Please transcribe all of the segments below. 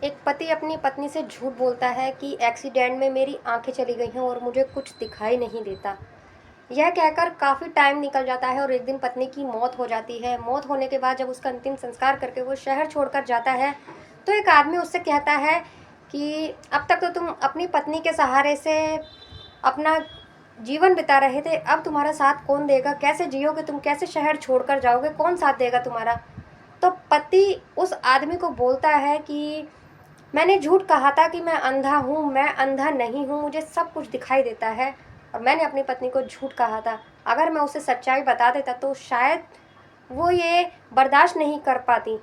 एक पति अपनी पत्नी से झूठ बोलता है कि एक्सीडेंट में मेरी आंखें चली गई हैं और मुझे कुछ दिखाई नहीं देता। यह कहकर काफ़ी टाइम निकल जाता है और एक दिन पत्नी की मौत हो जाती है। मौत होने के बाद जब उसका अंतिम संस्कार करके वो शहर छोड़कर जाता है, तो एक आदमी उससे कहता है कि अब तक तो तुम अपनी पत्नी के सहारे से अपना जीवन बिता रहे थे, अब तुम्हारा साथ कौन देगा? कैसे जियोगे तुम? कैसे शहर छोड़कर जाओगे? कौन साथ देगा तुम्हारा? तो पति उस आदमी को बोलता है कि मैंने झूठ कहा था कि मैं अंधा हूँ, मैं अंधा नहीं हूँ, मुझे सब कुछ दिखाई देता है। और मैंने अपनी पत्नी को झूठ कहा था। अगर मैं उसे सच्चाई बता देता तो शायद वो ये बर्दाश्त नहीं कर पाती।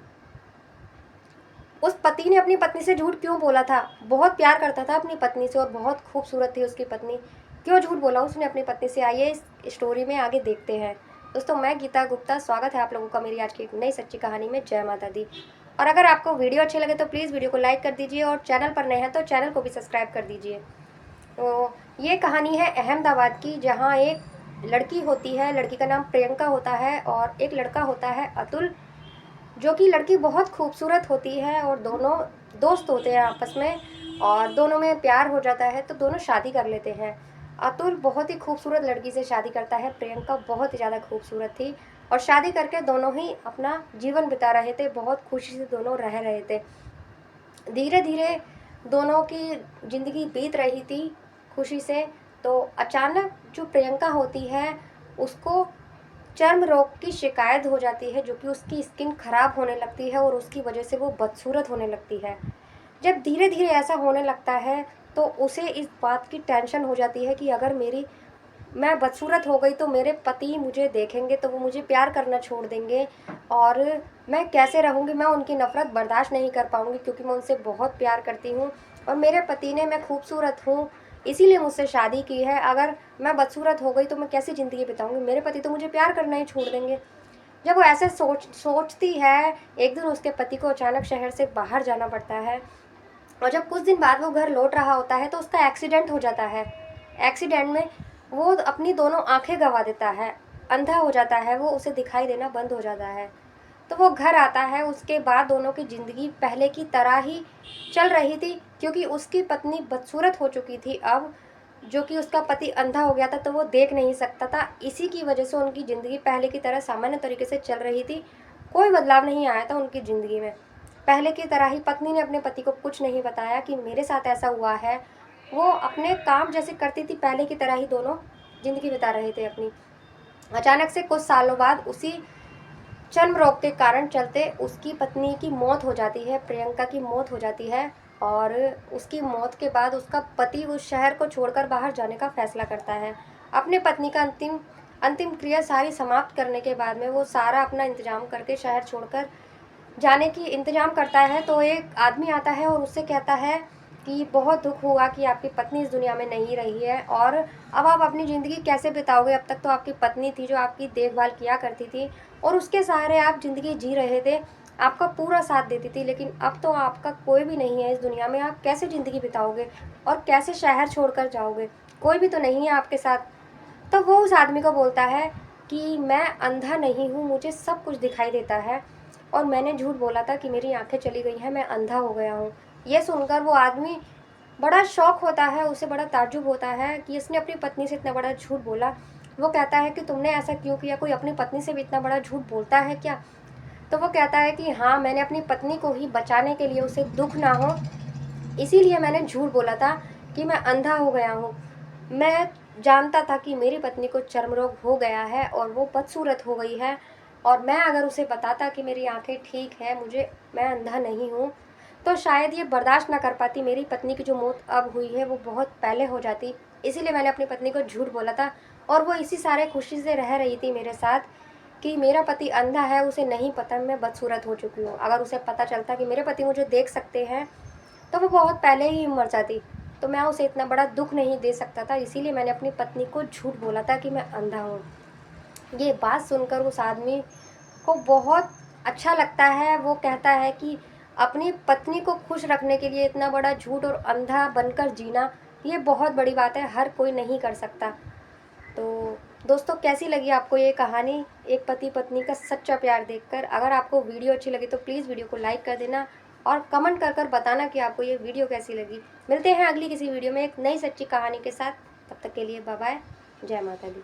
उस पति ने अपनी पत्नी से झूठ क्यों बोला था? बहुत प्यार करता था अपनी पत्नी से और बहुत खूबसूरत थी उसकी पत्नी। क्यों झूठ बोला उसने अपनी पत्नी से? आइए इस स्टोरी में आगे देखते हैं। दोस्तों, मैं गीता गुप्ता, स्वागत है आप लोगों का मेरी आज की एक नई सच्ची कहानी में। जय माता दी। और अगर आपको वीडियो अच्छे लगे तो प्लीज़ वीडियो को लाइक कर दीजिए और चैनल पर नए हैं तो चैनल को भी सब्सक्राइब कर दीजिए। तो ये कहानी है अहमदाबाद की, जहाँ एक लड़की होती है। लड़की का नाम प्रियंका होता है और एक लड़का होता है अतुल, जो कि लड़की बहुत खूबसूरत होती है और दोनों दोस्त होते हैं आपस में और दोनों में प्यार हो जाता है तो दोनों शादी कर लेते हैं। अतुल बहुत ही खूबसूरत लड़की से शादी करता है। प्रियंका बहुत ही ज़्यादा खूबसूरत थी और शादी करके दोनों ही अपना जीवन बिता रहे थे। बहुत खुशी से दोनों रह रहे थे। धीरे धीरे दोनों की ज़िंदगी बीत रही थी खुशी से। तो अचानक जो प्रियंका होती है उसको चर्म रोग की शिकायत हो जाती है, जो कि उसकी स्किन खराब होने लगती है और उसकी वजह से वो बदसूरत होने लगती है। जब धीरे धीरे ऐसा होने लगता है तो उसे इस बात की टेंशन हो जाती है कि अगर मैं बदसूरत हो गई तो मेरे पति मुझे देखेंगे तो वो मुझे प्यार करना छोड़ देंगे और मैं कैसे रहूँगी? मैं उनकी नफ़रत बर्दाश्त नहीं कर पाऊँगी क्योंकि मैं उनसे बहुत प्यार करती हूँ और मेरे पति ने, मैं खूबसूरत हूँ इसीलिए मुझसे शादी की है। अगर मैं बदसूरत हो गई तो मैं कैसी ज़िंदगी बिताऊँगी? मेरे पति तो मुझे प्यार करना ही छोड़ देंगे। जब वो ऐसे सोचती है, एक दिन उसके पति को अचानक शहर से बाहर जाना पड़ता है और जब कुछ दिन बाद वो घर लौट रहा होता है तो उसका एक्सीडेंट हो जाता है। एक्सीडेंट में वो अपनी दोनों आंखें गंवा देता है, अंधा हो जाता है वो, उसे दिखाई देना बंद हो जाता है। तो वो घर आता है। उसके बाद दोनों की ज़िंदगी पहले की तरह ही चल रही थी क्योंकि उसकी पत्नी बदसूरत हो चुकी थी अब, जो कि उसका पति अंधा हो गया था तो वो देख नहीं सकता था। इसी की वजह से उनकी ज़िंदगी पहले की तरह सामान्य तरीके से चल रही थी। कोई बदलाव नहीं आया था उनकी ज़िंदगी में। पहले की तरह ही पत्नी ने अपने पति को कुछ नहीं बताया कि मेरे साथ ऐसा हुआ है। वो अपने काम जैसे करती थी पहले की तरह ही दोनों ज़िंदगी बिता रहे थे अपनी। अचानक से कुछ सालों बाद उसी चर्म रोग के कारण चलते उसकी पत्नी की मौत हो जाती है, प्रियंका की मौत हो जाती है। और उसकी मौत के बाद उसका पति उस शहर को छोड़कर बाहर जाने का फैसला करता है। अपने पत्नी का अंतिम अंतिम क्रिया सारी समाप्त करने के बाद में वो सारा अपना इंतजाम करके शहर छोड़कर जाने की इंतजाम करता है। तो एक आदमी आता है और उससे कहता है कि बहुत दुख हुआ कि आपकी पत्नी इस दुनिया में नहीं रही है और अब आप अपनी ज़िंदगी कैसे बिताओगे? अब तक तो आपकी पत्नी थी जो आपकी देखभाल किया करती थी और उसके सहारे आप ज़िंदगी जी रहे थे, आपका पूरा साथ देती थी, लेकिन अब तो आपका कोई भी नहीं है इस दुनिया में। आप कैसे ज़िंदगी बिताओगे और कैसे शहर छोड़कर जाओगे? कोई भी तो नहीं है आपके साथ। तो वो उस आदमी को बोलता है कि मैं अंधा नहीं हूँ, मुझे सब कुछ दिखाई देता है और मैंने झूठ बोला था कि मेरी आंखें चली गई हैं, मैं अंधा हो गया हूँ। ये सुनकर वो आदमी बड़ा शौक होता है, उसे बड़ा ताज्जुब होता है कि इसने अपनी पत्नी से इतना बड़ा झूठ बोला। वो कहता है कि तुमने ऐसा क्यों किया? कोई अपनी पत्नी से भी इतना बड़ा झूठ बोलता है क्या? तो वो कहता है कि हाँ, मैंने अपनी पत्नी को ही बचाने के लिए, उसे दुख ना हो इसीलिए मैंने झूठ बोला था कि मैं अंधा हो गया हूँ। मैं जानता था कि मेरी पत्नी को चर्म रोग हो गया है और वो बदसूरत हो गई है और मैं अगर उसे बताता कि मेरी आंखें ठीक है, मैं अंधा नहीं हूँ, तो शायद ये बर्दाश्त ना कर पाती। मेरी पत्नी की जो मौत अब हुई है वो बहुत पहले हो जाती। इसीलिए मैंने अपनी पत्नी को झूठ बोला था और वो इसी सारे खुशी से रह रही थी मेरे साथ कि मेरा पति अंधा है, उसे नहीं पता मैं बदसूरत हो चुकी हूँ। अगर उसे पता चलता कि मेरे पति मुझे देख सकते हैं तो वो बहुत पहले ही मर जाती। तो मैं उसे इतना बड़ा दुख नहीं दे सकता था, इसीलिए मैंने अपनी पत्नी को झूठ बोला था कि मैं अंधा हूँ। ये बात सुनकर उस आदमी को बहुत अच्छा लगता है। वो कहता है कि अपनी पत्नी को खुश रखने के लिए इतना बड़ा झूठ और अंधा बनकर जीना, ये बहुत बड़ी बात है, हर कोई नहीं कर सकता। तो दोस्तों, कैसी लगी आपको ये कहानी, एक पति पत्नी का सच्चा प्यार देखकर? अगर आपको वीडियो अच्छी लगी तो प्लीज़ वीडियो को लाइक कर देना और कमेंट कर बताना कि आपको ये वीडियो कैसी लगी। मिलते हैं अगली किसी वीडियो में एक नई सच्ची कहानी के साथ। तब तक के लिए बाय बाय। जय माता दी।